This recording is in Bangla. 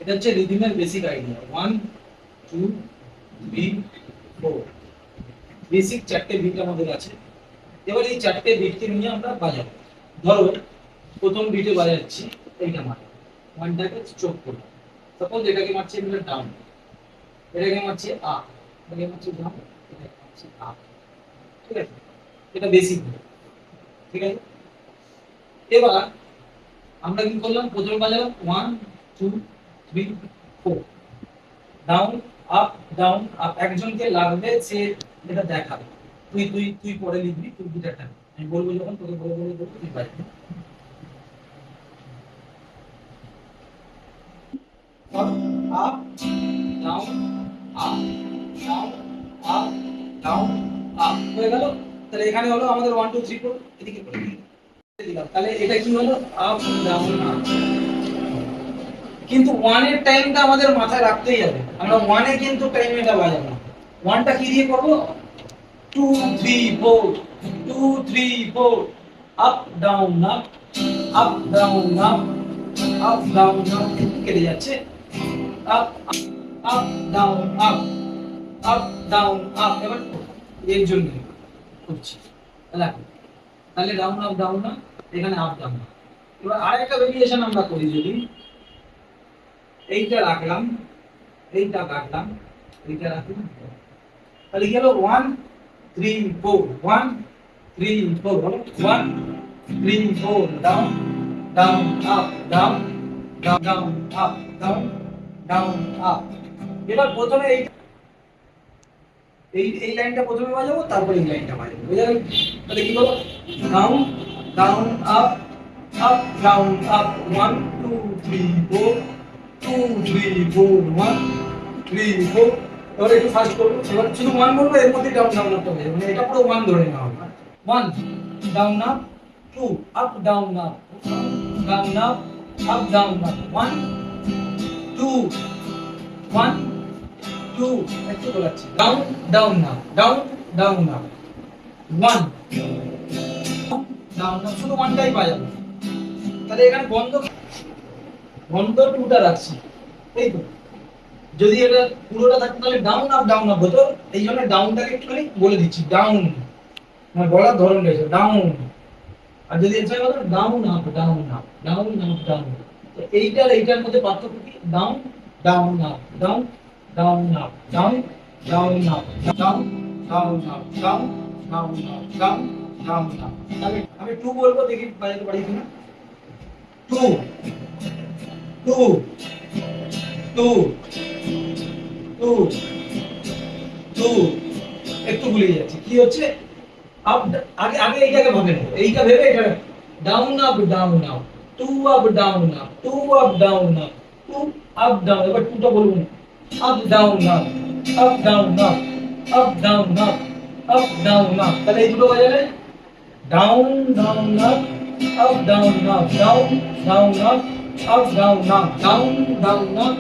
এটা হচ্ছে রিদিমের বেসিক আইডিয়া। 1 2 3 4 বেসিক চারটে বিট আমাদের আছে। এবার এই চারটে বিটকে নিয়ে আমরা বাজাবো। ধরো প্রথম বিটে বাজাচ্ছি এইটা মানে ওয়ানটাকে চোখ করলাম। সাপোজ এটাকে মারছি আমরা ডাউন, এটাকে মারছি আপ, এটাকে মারছি ডাউন, এটাকে মারছি আপ। ঠিক আছে, এটা বেসিক। ঠিক আছে, এবার আমরা কি করলাম, প্রথমে বাজালাম 1 2 3 4 ডাউন আপ ডাউন আপ। একজনকে লাগবে সে এটা দেখাবে। তুই তুই তুই পরে লিখবি, তুই গিটারটা আমি বলবো যখন তোকে বলে বলে বলবো তুই বাজাবি। Up down up down up down up হয়ে গেল। তাহলে এখানে হলো আমাদের 1 2 3 4 এদিকে করে দিলাম। তাহলে এটা কি হলো, আপ ডাউন আপ। কিন্তু 1 এর টাইমটা আমাদের মাথায় রাখতেই হবে। আমরা 1 এ কিন্তু টাইম এটা বাজাবো না। 1 টা কি দিয়ে করব, 2 3 4 2 3 4 up down up up down up up down up কেটে যাচ্ছে। Up up down up up down up. এবার এর জন্য করছি তাহলে ডাউন আপ ডাউন আপ, এখানে আপ ডাউন। এবার আরেকটা ভেরিয়েশন আমরা করি, যদি এইটা রাখলাম, এইটা কাটলাম, এইটা রাখলাম, তাহলে কি হলো 1 3 4 1 3 4 হলো 1 3 4 down down up down down up down down up. এবার প্রথমে এই এই এই লাইনটা প্রথমে বাজাবো, তারপর এই লাইনটা বাজাবো, বুঝা গেল? তাহলে কি হলো, down down up up down up 1 2 3 4 2 3 4 1 3 4। এবার একটু ফাস্ট করবো, এবার শুধু 1 বলবো, এর মধ্যে ডাউন ডাউন আপটা হয়ে যাবে, মানে এটা পুরো 1 ধরে নেওয়া হবে। 1 down up 2 up down up down up down up 1 2 1 2 একটু বলাচ্ছি, down down up down down up 1 down up, শুধু 1 টাই বাজাবো। তাহলে এখানে বন্ধ বন্ধ 2 টা রাখছি, এই তো। যদি এটা পুরোটা থাকতো তাহলে ডাউন আপ হতো। এই জন্য ডাউনটাকে একটুখানি বলে দিচ্ছি, ডাউন মানে বলার ধরন রয়েছে ডাউন। আর যদি এর জায়গায় হতো down up down up down up down. তো এইটার এইটার মধ্যে পার্থক্য কি, down down up down down up down down up down down up down down up down down up. তাহলে আমি 2 বলবো, দেখি বাজাতে পারি কিনা। 2 2 2 2 2 একটু ভুলে যাচ্ছি কি হচ্ছে, আপ আগে আগে এইটাকে ভাবে নেব, এইটা ভেবে এটা down up 2 up down up 2 up down up 2 up down. এবার 2 টা বলবো না, up down up up down up up down up up down up. তাহলে এই দুটো বাজালে down down up up down up down down up up down up down down up